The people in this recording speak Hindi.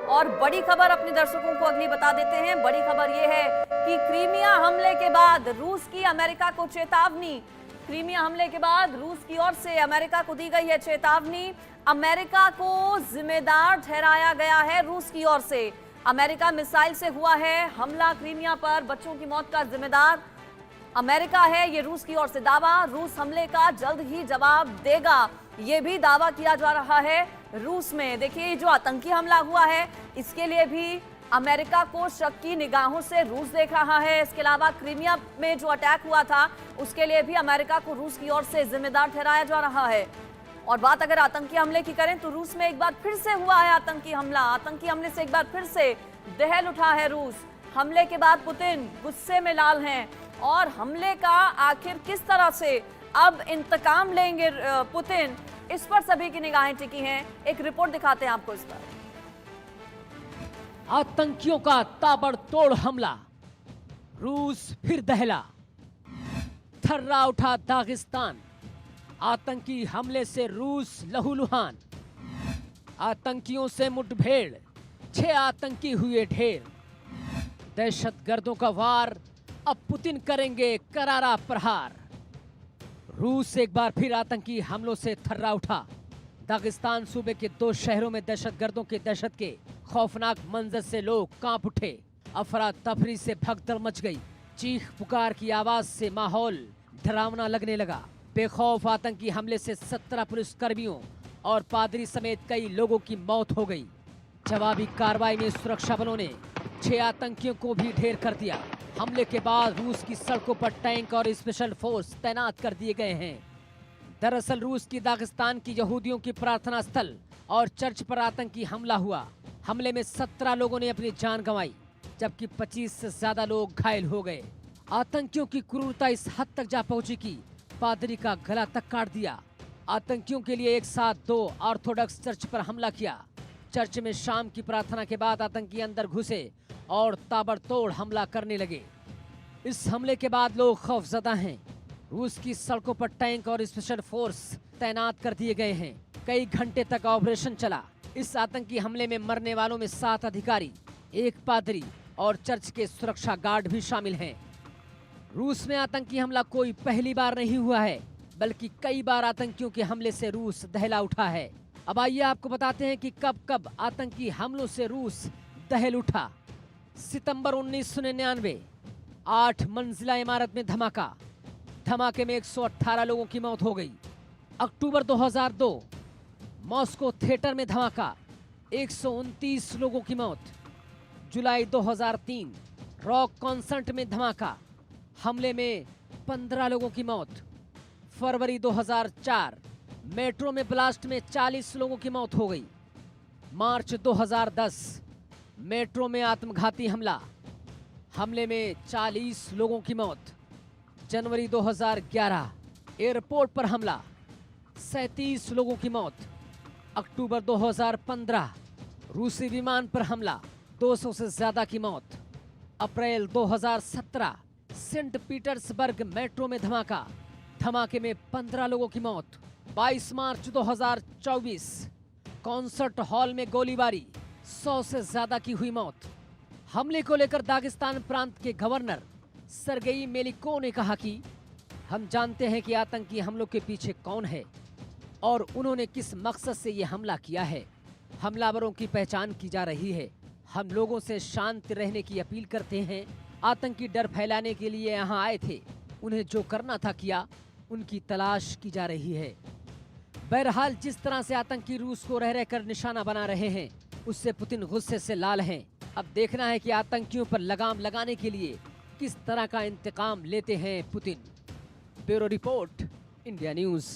और बड़ी खबर अपने दर्शकों को अगली बता देते हैं। बड़ी खबर यह है कि क्रीमिया हमले के बाद रूस की अमेरिका को चेतावनी। क्रीमिया हमले के बाद रूस की ओर से अमेरिका को दी गई है चेतावनी। अमेरिका को जिम्मेदार ठहराया गया है रूस की ओर से। अमेरिका मिसाइल से हुआ है हमला क्रीमिया पर, बच्चों की मौत का जिम्मेदार अमेरिका है, ये रूस की ओर से दावा। रूस हमले का जल्द ही जवाब देगा, ये भी दावा किया जा रहा है रूस में। देखिए, जो आतंकी हमला हुआ है इसके लिए भी अमेरिका को शक की निगाहों से रूस देख रहा है। इसके अलावा क्रीमिया में जो अटैक हुआ था उसके लिए भी अमेरिका को रूस की ओर से जिम्मेदार ठहराया जा रहा है। और बात अगर आतंकी हमले की करें तो रूस में एक बार फिर से हुआ है आतंकी हमला। आतंकी हमले से एक बार फिर से दहल उठा है रूस। हमले के बाद पुतिन गुस्से में लाल हैं और हमले का आखिर किस तरह से अब इंतकाम लेंगे पुतिन, इस पर सभी की निगाहें टिकी हैं। एक रिपोर्ट दिखाते हैं आपको इस पर। आतंकियों का ताबड़तोड़ हमला, रूस फिर दहला, थर्रा उठा दागिस्तान। आतंकी हमले से रूस लहूलुहान। आतंकियों से मुठभेड़, 6 आतंकी हुए ढेर। दहशतगर्दों का वार, अब पुतिन करेंगे करारा प्रहार। रूस एक बार फिर आतंकी हमलों से थर्रा उठा। दागिस्तान सूबे के 2 शहरों में दहशतगर्दों के दहशत के खौफनाक मंजर से लोग कांप उठे। अफरा तफरी से भगदड़ मच गई। चीख पुकार की आवाज से माहौल डरावना लगने लगा। बेखौफ आतंकी हमले से 17 पुलिसकर्मियों और पादरी समेत कई लोगों की मौत हो गई। जवाबी कार्रवाई में सुरक्षा बलों ने 6 आतंकियों को भी ढेर कर दिया। हमले के बाद रूस की सड़कों पर टैंक और स्पेशल फोर्स तैनात कर दिए गए हैं। दरअसल रूस की दागिस्तान की यहूदियों की प्रार्थना स्थल और चर्च पर आतंकी हमला हुआ। हमले में 17 लोगों ने अपनी जान गंवाई, जबकि 25 से ज्यादा लोग घायल हो गए। आतंकियों की क्रूरता इस हद तक जा पहुंची कि पादरी का गला तक काट दिया। आतंकियों के लिए एक साथ 2 ऑर्थोडॉक्स चर्च पर हमला किया। चर्च में शाम की प्रार्थना के बाद आतंकी अंदर घुसे और ताबड़तोड़ हमला करने लगे। इस हमले के बाद लोग खौफजदा हैं। रूस की सड़कों पर टैंक और स्पेशल फोर्स तैनात कर दिए गए हैं। कई घंटे तक ऑपरेशन चला। इस आतंकी हमले में मरने वालों में 7 अधिकारी, 1 पादरी और चर्च के सुरक्षा गार्ड भी शामिल हैं। रूस में आतंकी हमला कोई पहली बार नहीं हुआ है, बल्कि कई बार आतंकियों के हमले से रूस दहला उठा है। अब आइए आपको बताते हैं कि कब कब आतंकी हमलों से रूस दहल उठा। सितंबर 1999, 8 मंजिला इमारत में धमाका। धमाके में 118 लोगों की मौत हो गई। अक्टूबर 2002, मॉस्को थिएटर में धमाका, 129 लोगों की मौत। जुलाई 2003, रॉक कॉन्सर्ट में धमाका, हमले में 15 लोगों की मौत। फरवरी 2004, मेट्रो में ब्लास्ट में 40 लोगों की मौत हो गई। मार्च 2010, मेट्रो में आत्मघाती हमला, हमले में 40 लोगों की मौत। जनवरी 2011, एयरपोर्ट पर हमला, 37 लोगों की मौत। अक्टूबर 2015, रूसी विमान पर हमला, 200 से ज्यादा की मौत। अप्रैल 2017, सेंट पीटर्सबर्ग मेट्रो में धमाका, धमाके में 15 लोगों की मौत। 22 मार्च 2024, कॉन्सर्ट हॉल में गोलीबारी, 100 से ज्यादा की हुई मौत। हमले को लेकर दागिस्तान प्रांत के गवर्नर सरगेई मेलिको ने कहा कि हम जानते हैं कि आतंकी हमलों के पीछे कौन है और उन्होंने किस मकसद से ये हमला किया है। हमलावरों की पहचान की जा रही है। हम लोगों से शांत रहने की अपील करते हैं। आतंकी डर फैलाने के लिए यहाँ आए थे, उन्हें जो करना था किया, उनकी तलाश की जा रही है। बहरहाल जिस तरह से आतंकी रूस को रह रहकर निशाना बना रहे हैं, उससे पुतिन गुस्से से लाल हैं। अब देखना है कि आतंकियों पर लगाम लगाने के लिए किस तरह का इंतकाम लेते हैं Putin. Bureau report, India news.